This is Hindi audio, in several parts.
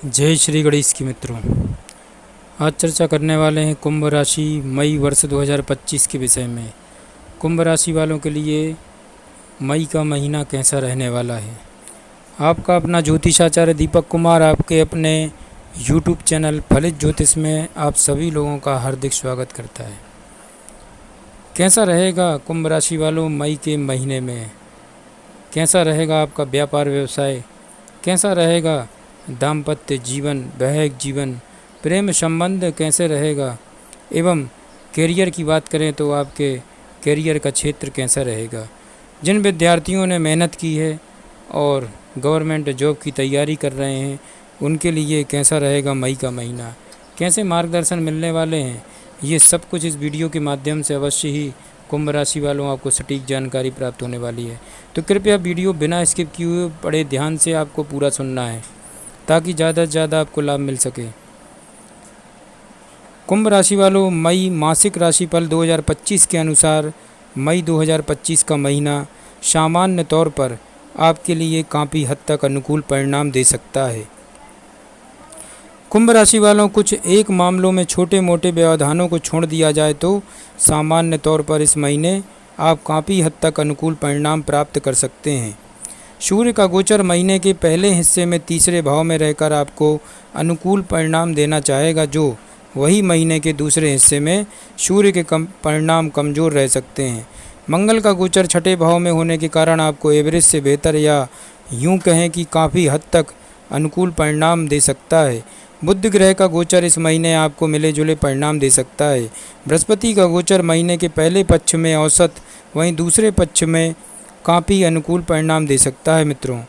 जय श्री गणेश की मित्रों। आज चर्चा करने वाले हैं कुंभ राशि मई वर्ष 2025 के विषय में। कुंभ राशि वालों के लिए मई का महीना कैसा रहने वाला है। आपका अपना ज्योतिषाचार्य दीपक कुमार आपके अपने YouTube चैनल फलित ज्योतिष में आप सभी लोगों का हार्दिक स्वागत करता है। कैसा रहेगा कुंभ राशि वालों मई के महीने में? कैसा रहेगा आपका व्यापार व्यवसाय? कैसा रहेगा दाम्पत्य जीवन, वैवाहिक जीवन, प्रेम संबंध कैसे रहेगा? एवं करियर की बात करें तो आपके करियर का क्षेत्र कैसा रहेगा? जिन विद्यार्थियों ने मेहनत की है और गवर्नमेंट जॉब की तैयारी कर रहे हैं उनके लिए कैसा रहेगा मई का महीना? कैसे मार्गदर्शन मिलने वाले हैं? ये सब कुछ इस वीडियो के माध्यम से अवश्य ही कुंभ राशि वालों आपको सटीक जानकारी प्राप्त होने वाली है। तो कृपया वीडियो बिना स्किप किए हुए बड़े ध्यान से आपको पूरा सुनना है ताकि ज़्यादा से ज़्यादा आपको लाभ मिल सके। कुंभ राशि वालों, मई मासिक राशिफल 2025 के अनुसार मई 2025 का महीना सामान्य तौर पर आपके लिए काफ़ी हद तक अनुकूल परिणाम दे सकता है। कुंभ राशि वालों, कुछ एक मामलों में छोटे मोटे व्यवधानों को छोड़ दिया जाए तो सामान्य तौर पर इस महीने आप काफ़ी हद तक अनुकूल परिणाम प्राप्त कर सकते हैं। सूर्य का गोचर महीने के पहले हिस्से में तीसरे भाव में रहकर आपको अनुकूल परिणाम देना चाहेगा, जो वही महीने के दूसरे हिस्से में सूर्य के परिणाम कमज़ोर रह सकते हैं। मंगल का गोचर छठे भाव में होने के कारण आपको एवरेज से बेहतर या यूं कहें कि काफ़ी हद तक अनुकूल परिणाम दे सकता है। बुध ग्रह का गोचर इस महीने आपको मिले जुले परिणाम दे सकता है। बृहस्पति का गोचर महीने के पहले पक्ष में औसत, वहीं दूसरे पक्ष में काफ़ी अनुकूल परिणाम दे सकता है। मित्रों,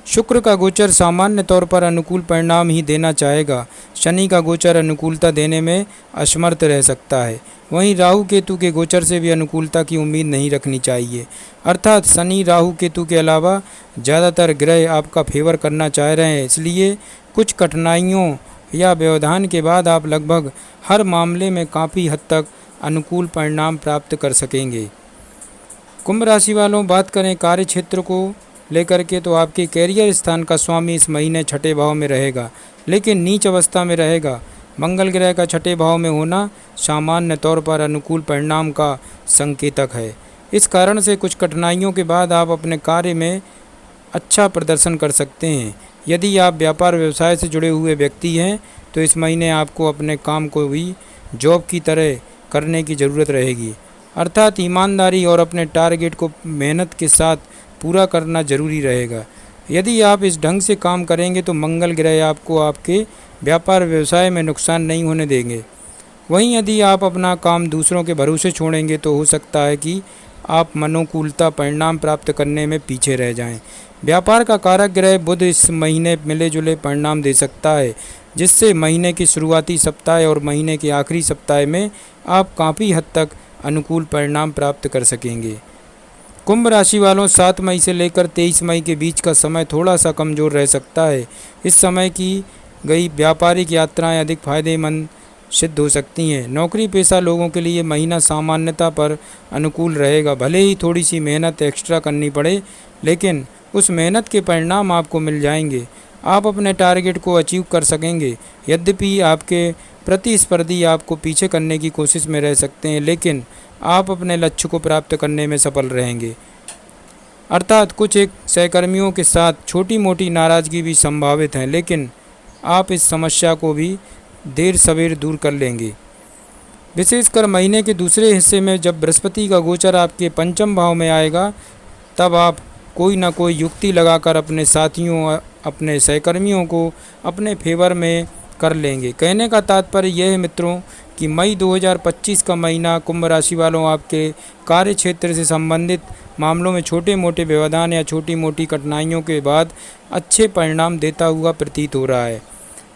शुक्र का गोचर सामान्य तौर पर अनुकूल परिणाम ही देना चाहेगा। शनि का गोचर अनुकूलता देने में असमर्थ रह सकता है। वहीं राहु केतु के गोचर से भी अनुकूलता की उम्मीद नहीं रखनी चाहिए। अर्थात शनि राहु केतु के अलावा ज़्यादातर ग्रह आपका फेवर करना चाह रहे हैं, इसलिए कुछ कठिनाइयों या व्यवधान के बाद आप लगभग हर मामले में काफ़ी हद तक अनुकूल परिणाम प्राप्त कर सकेंगे। कुंभ राशि वालों, बात करें कार्य क्षेत्र को लेकर के तो आपके कैरियर स्थान का स्वामी इस महीने छठे भाव में रहेगा, लेकिन नीच अवस्था में रहेगा। मंगल ग्रह का छठे भाव में होना सामान्य तौर पर अनुकूल परिणाम का संकेतक है। इस कारण से कुछ कठिनाइयों के बाद आप अपने कार्य में अच्छा प्रदर्शन कर सकते हैं। यदि आप व्यापार व्यवसाय से जुड़े हुए व्यक्ति हैं तो इस महीने आपको अपने काम को भी जॉब की तरह करने की ज़रूरत रहेगी। अर्थात ईमानदारी और अपने टारगेट को मेहनत के साथ पूरा करना जरूरी रहेगा। यदि आप इस ढंग से काम करेंगे तो मंगल ग्रह आपको आपके व्यापार व्यवसाय में नुकसान नहीं होने देंगे। वहीं यदि आप अपना काम दूसरों के भरोसे छोड़ेंगे तो हो सकता है कि आप मनोकूलता परिणाम प्राप्त करने में पीछे रह जाएं। व्यापार का कारक ग्रह बुध इस महीने मिले जुले परिणाम दे सकता है, जिससे महीने की शुरुआती सप्ताह और महीने के आखिरी सप्ताह में आप काफ़ी हद तक अनुकूल परिणाम प्राप्त कर सकेंगे। कुंभ राशि वालों, 7 मई से लेकर 23 मई के बीच का समय थोड़ा सा कमज़ोर रह सकता है। इस समय की गई व्यापारिक यात्राएं अधिक फायदेमंद सिद्ध हो सकती हैं। नौकरी पेशा लोगों के लिए महीना सामान्यता पर अनुकूल रहेगा। भले ही थोड़ी सी मेहनत एक्स्ट्रा करनी पड़े, लेकिन उस मेहनत के परिणाम आपको मिल जाएंगे। आप अपने टारगेट को अचीव कर सकेंगे। यद्यपि आपके प्रतिस्पर्धी आपको पीछे करने की कोशिश में रह सकते हैं, लेकिन आप अपने लक्ष्य को प्राप्त करने में सफल रहेंगे। अर्थात कुछ एक सहकर्मियों के साथ छोटी मोटी नाराज़गी भी संभावित है, लेकिन आप इस समस्या को भी देर सवेर दूर कर लेंगे। विशेषकर महीने के दूसरे हिस्से में जब बृहस्पति का गोचर आपके पंचम भाव में आएगा, तब आप कोई ना कोई युक्ति लगाकर अपने साथियों, अपने सहकर्मियों को अपने फेवर में कर लेंगे। कहने का तात्पर्य यह है मित्रों कि मई 2025 का महीना कुंभ राशि वालों आपके कार्य क्षेत्र से संबंधित मामलों में छोटे मोटे व्यवधान या छोटी मोटी कठिनाइयों के बाद अच्छे परिणाम देता हुआ प्रतीत हो रहा है।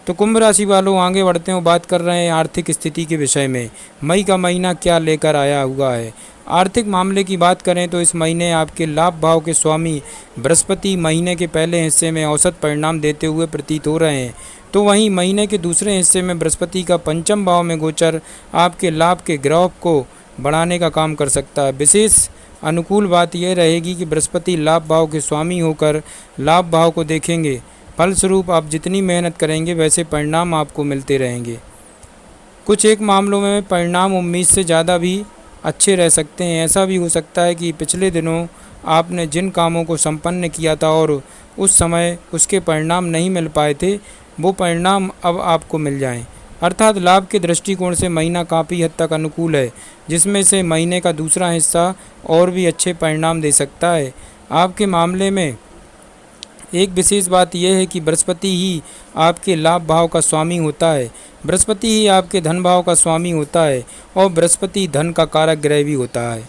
तो कुंभ राशि वालों, आगे बढ़ते हैं, बात कर रहे हैं आर्थिक स्थिति के विषय में। मई का महीना क्या लेकर आया हुआ है। आर्थिक मामले की बात करें तो इस महीने आपके लाभ भाव के स्वामी बृहस्पति महीने के पहले हिस्से में औसत परिणाम देते हुए प्रतीत हो रहे हैं, तो वहीं महीने के दूसरे हिस्से में बृहस्पति का पंचम भाव में गोचर आपके लाभ के ग्राफ को बढ़ाने का काम कर सकता है। विशेष अनुकूल बात यह रहेगी कि बृहस्पति लाभ भाव के स्वामी होकर लाभ भाव को देखेंगे, फलस्वरूप आप जितनी मेहनत करेंगे वैसे परिणाम आपको मिलते रहेंगे। कुछ एक मामलों में परिणाम उम्मीद से ज़्यादा भी अच्छे रह सकते हैं। ऐसा भी हो सकता है कि पिछले दिनों आपने जिन कामों को संपन्न किया था और उस समय उसके परिणाम नहीं मिल पाए थे, वो परिणाम अब आपको मिल जाएं। अर्थात लाभ के दृष्टिकोण से महीना काफ़ी हद तक अनुकूल है, जिसमें से महीने का दूसरा हिस्सा और भी अच्छे परिणाम दे सकता है। आपके मामले में एक विशेष बात यह है कि बृहस्पति ही आपके लाभ भाव का स्वामी होता है, बृहस्पति ही आपके धन भाव का स्वामी होता है और बृहस्पति धन का कारक ग्रह भी होता है।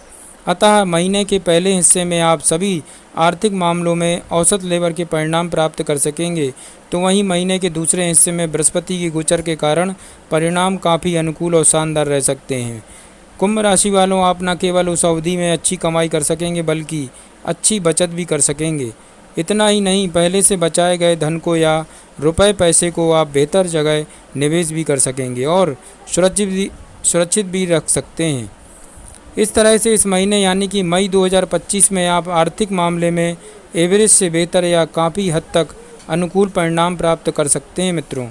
अतः महीने के पहले हिस्से में आप सभी आर्थिक मामलों में औसत लेवल के परिणाम प्राप्त कर सकेंगे, तो वहीं महीने के दूसरे हिस्से में बृहस्पति की गोचर के कारण परिणाम काफ़ी अनुकूल और शानदार रह सकते हैं। कुंभ राशि वालों, आप न केवल उस अवधि में अच्छी कमाई कर सकेंगे बल्कि अच्छी बचत भी कर सकेंगे। इतना ही नहीं, पहले से बचाए गए धन को या रुपए पैसे को आप बेहतर जगह निवेश भी कर सकेंगे और सुरक्षित भी रख सकते हैं। इस तरह से इस महीने यानी कि मई 2025 में आप आर्थिक मामले में एवरेज से बेहतर या काफ़ी हद तक अनुकूल परिणाम प्राप्त कर सकते हैं। मित्रों,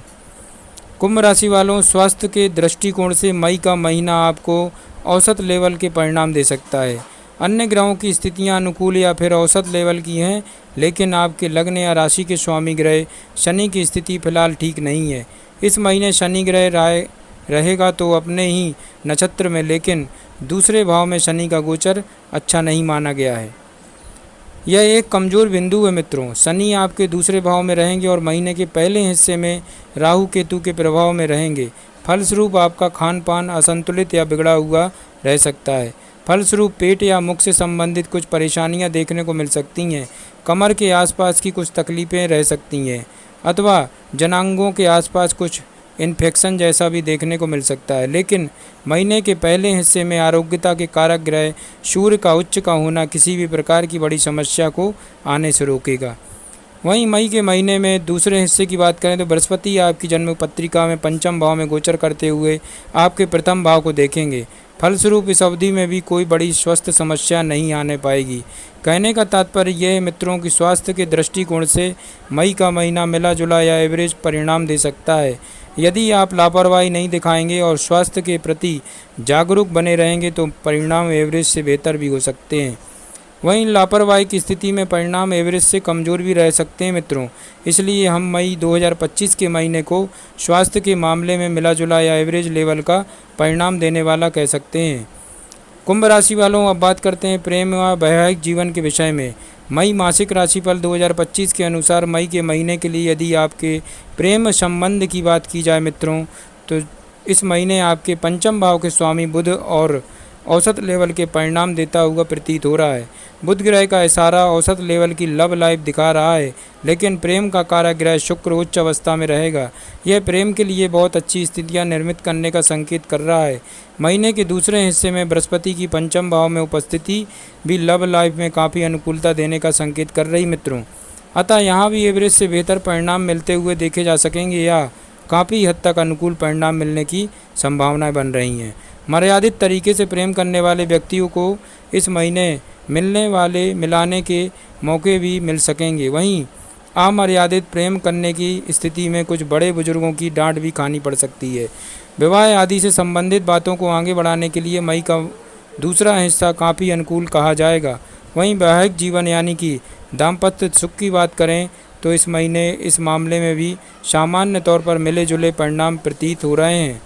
कुंभ राशि वालों, स्वास्थ्य के दृष्टिकोण से मई का महीना आपको औसत लेवल के परिणाम दे सकता है। अन्य ग्रहों की स्थितियां अनुकूल या फिर औसत लेवल की हैं, लेकिन आपके लग्न या राशि के स्वामी ग्रह शनि की स्थिति फिलहाल ठीक नहीं है। इस महीने शनि ग्रह रहेगा तो अपने ही नक्षत्र में, लेकिन दूसरे भाव में शनि का गोचर अच्छा नहीं माना गया है। यह एक कमज़ोर बिंदु है। मित्रों, शनि आपके दूसरे भाव में रहेंगे और महीने के पहले हिस्से में राहु केतु के प्रभाव में रहेंगे। फलस्वरूप आपका खान पान असंतुलित या बिगड़ा हुआ रह सकता है। फलस्वरूप पेट या मुख से संबंधित कुछ परेशानियां देखने को मिल सकती हैं। कमर के आसपास की कुछ तकलीफ़ें रह सकती हैं अथवा जनांगों के आसपास कुछ इन्फेक्शन जैसा भी देखने को मिल सकता है। लेकिन महीने के पहले हिस्से में आरोग्यता के कारक ग्रह सूर्य का उच्च का होना किसी भी प्रकार की बड़ी समस्या को आने से रोकेगा। वहीं मई के महीने में दूसरे हिस्से की बात करें तो बृहस्पति आपकी जन्म पत्रिका में पंचम भाव में गोचर करते हुए आपके प्रथम भाव को देखेंगे। फलस्वरूप इस अवधि में भी कोई बड़ी स्वास्थ्य समस्या नहीं आने पाएगी। कहने का तात्पर्य यह है मित्रों कि स्वास्थ्य के दृष्टिकोण से मई का महीना मिला जुला या एवरेज परिणाम दे सकता है। यदि आप लापरवाही नहीं दिखाएंगे और स्वास्थ्य के प्रति जागरूक बने रहेंगे तो परिणाम एवरेज से बेहतर भी हो सकते हैं। वहीं लापरवाही की स्थिति में परिणाम एवरेज से कमज़ोर भी रह सकते हैं। मित्रों, इसलिए हम मई 2025 के महीने को स्वास्थ्य के मामले में मिला जुला या एवरेज लेवल का परिणाम देने वाला कह सकते हैं। कुंभ राशि वालों, अब बात करते हैं प्रेम व वैवाहिक जीवन के विषय में। मई मासिक राशिफल 2025 के अनुसार मई के महीने के लिए यदि आपके प्रेम संबंध की बात की जाए मित्रों, तो इस महीने आपके पंचम भाव के स्वामी बुध और औसत लेवल के परिणाम देता हुआ प्रतीत हो रहा है। बुध ग्रह का इशारा औसत लेवल की लव लाइफ दिखा रहा है, लेकिन प्रेम का कारक ग्रह शुक्र उच्च अवस्था में रहेगा। यह प्रेम के लिए बहुत अच्छी स्थितियां निर्मित करने का संकेत कर रहा है। महीने के दूसरे हिस्से में बृहस्पति की पंचम भाव में उपस्थिति भी लव लाइफ में काफ़ी अनुकूलता देने का संकेत कर रही मित्रों। अतः यहाँ भी एवरेज से बेहतर परिणाम मिलते हुए देखे जा सकेंगे या काफ़ी हद तक अनुकूल परिणाम मिलने की संभावनाएं बन रही हैं। मर्यादित तरीके से प्रेम करने वाले व्यक्तियों को इस महीने मिलाने के मौके भी मिल सकेंगे। वहीं अमर्यादित प्रेम करने की स्थिति में कुछ बड़े बुजुर्गों की डांट भी खानी पड़ सकती है। विवाह आदि से संबंधित बातों को आगे बढ़ाने के लिए मई का दूसरा हिस्सा काफ़ी अनुकूल कहा जाएगा। वहीं वैवाहिक जीवन यानी कि दाम्पत्य सुख की बात करें तो इस महीने इस मामले में भी सामान्य तौर पर मिले जुले परिणाम प्रतीत हो रहे हैं।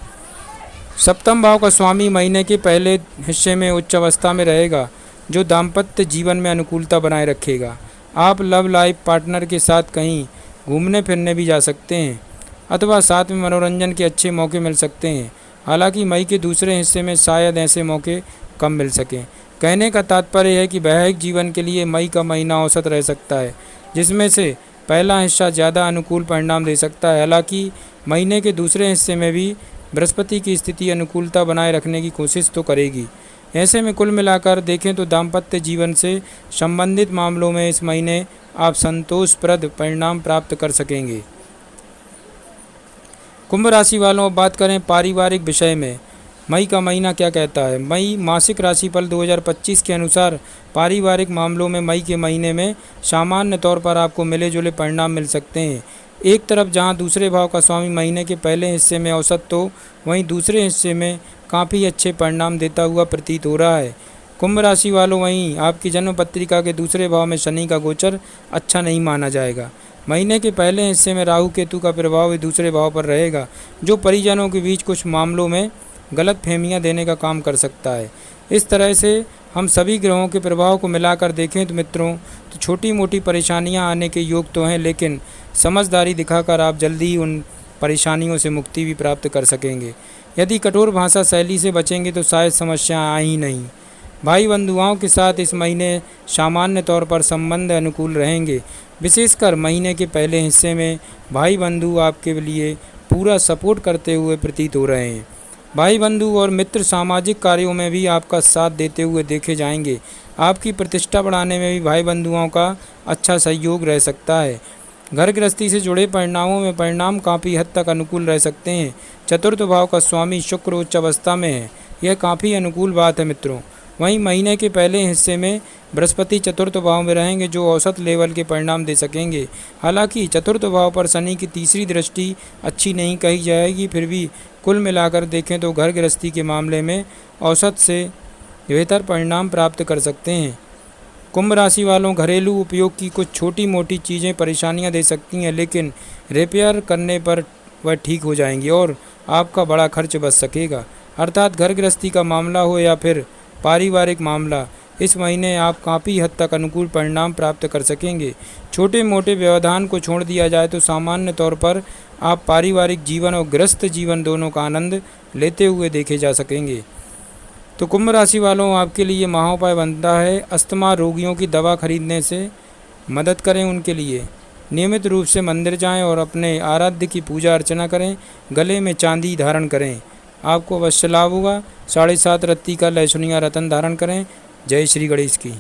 सप्तम भाव का स्वामी महीने के पहले हिस्से में उच्च अवस्था में रहेगा, जो दाम्पत्य जीवन में अनुकूलता बनाए रखेगा। आप लव लाइफ पार्टनर के साथ कहीं घूमने फिरने भी जा सकते हैं अथवा साथ में मनोरंजन के अच्छे मौके मिल सकते हैं। हालांकि मई के दूसरे हिस्से में शायद ऐसे मौके कम मिल सकें। कहने का तात्पर्य है कि वैवाहिक जीवन के लिए मई का महीना औसत रह सकता है, जिसमें से पहला हिस्सा ज़्यादा अनुकूल परिणाम दे सकता है। हालांकि महीने के दूसरे हिस्से में भी बृहस्पति की स्थिति अनुकूलता बनाए रखने की कोशिश तो करेगी। ऐसे में कुल मिलाकर देखें तो दाम्पत्य जीवन से संबंधित मामलों में इस महीने आप संतोषप्रद परिणाम प्राप्त कर सकेंगे। कुंभ राशि वालों, अब बात करें पारिवारिक विषय में। मई का महीना क्या कहता है। मई मासिक राशिफल 2025 के अनुसार पारिवारिक मामलों में मई के महीने में सामान्य तौर पर आपको मिले जुले परिणाम मिल सकते हैं। एक तरफ जहां दूसरे भाव का स्वामी महीने के पहले हिस्से में औसत, तो वहीं दूसरे हिस्से में काफ़ी अच्छे परिणाम देता हुआ प्रतीत हो रहा है। कुंभ राशि वालों, वहीं आपकी जन्म पत्रिका के दूसरे भाव में शनि का गोचर अच्छा नहीं माना जाएगा। महीने के पहले हिस्से में राहु केतु का प्रभाव दूसरे भाव पर रहेगा, जो परिजनों के बीच कुछ मामलों में गलत फहमियाँ देने का काम कर सकता है। इस तरह से हम सभी ग्रहों के प्रभाव को मिलाकर देखें तो मित्रों, तो छोटी मोटी परेशानियां आने के योग तो हैं, लेकिन समझदारी दिखाकर आप जल्दी ही उन परेशानियों से मुक्ति भी प्राप्त कर सकेंगे। यदि कठोर भाषा शैली से बचेंगे तो शायद समस्या आए ही नहीं। भाई बंधुओं के साथ इस महीने सामान्य तौर पर संबंध अनुकूल रहेंगे। विशेषकर महीने के पहले हिस्से में भाई बंधु आपके लिए पूरा सपोर्ट करते हुए प्रतीत हो रहे हैं। भाई बंधु और मित्र सामाजिक कार्यों में भी आपका साथ देते हुए देखे जाएंगे। आपकी प्रतिष्ठा बढ़ाने में भी भाई बंधुओं का अच्छा सहयोग रह सकता है। घर गृहस्थी से जुड़े परिणामों में परिणाम काफ़ी हद तक अनुकूल रह सकते हैं। चतुर्थ भाव का स्वामी शुक्र उच्च अवस्था में है, यह काफ़ी अनुकूल बात है मित्रों। वहीं महीने के पहले हिस्से में बृहस्पति चतुर्थ भाव में रहेंगे, जो औसत लेवल के परिणाम दे सकेंगे। हालांकि चतुर्थ भाव पर शनि की तीसरी दृष्टि अच्छी नहीं कही जाएगी, फिर भी कुल मिलाकर देखें तो घर गृहस्थी के मामले में औसत से बेहतर परिणाम प्राप्त कर सकते हैं। कुंभ राशि वालों, घरेलू उपयोग की कुछ छोटी मोटी चीज़ें परेशानियां दे सकती हैं, लेकिन रिपेयर करने पर वह ठीक हो जाएंगी और आपका बड़ा खर्च बच सकेगा। अर्थात घर गृहस्थी का मामला हो या फिर पारिवारिक मामला, इस महीने आप काफ़ी हद तक अनुकूल परिणाम प्राप्त कर सकेंगे। छोटे मोटे व्यवधान को छोड़ दिया जाए तो सामान्य तौर पर आप पारिवारिक जीवन और गृहस्थ जीवन दोनों का आनंद लेते हुए देखे जा सकेंगे। तो कुंभ राशि वालों, आपके लिए महाउपाय बनता है अस्थमा रोगियों की दवा खरीदने से मदद करें। उनके लिए नियमित रूप से मंदिर जाएं और अपने आराध्य की पूजा अर्चना करें। गले में चांदी धारण करें, आपको अवश्य लाभ होगा। 7.5 रत्ती का लहसुनिया रतन धारण करें। जय श्री गणेश की।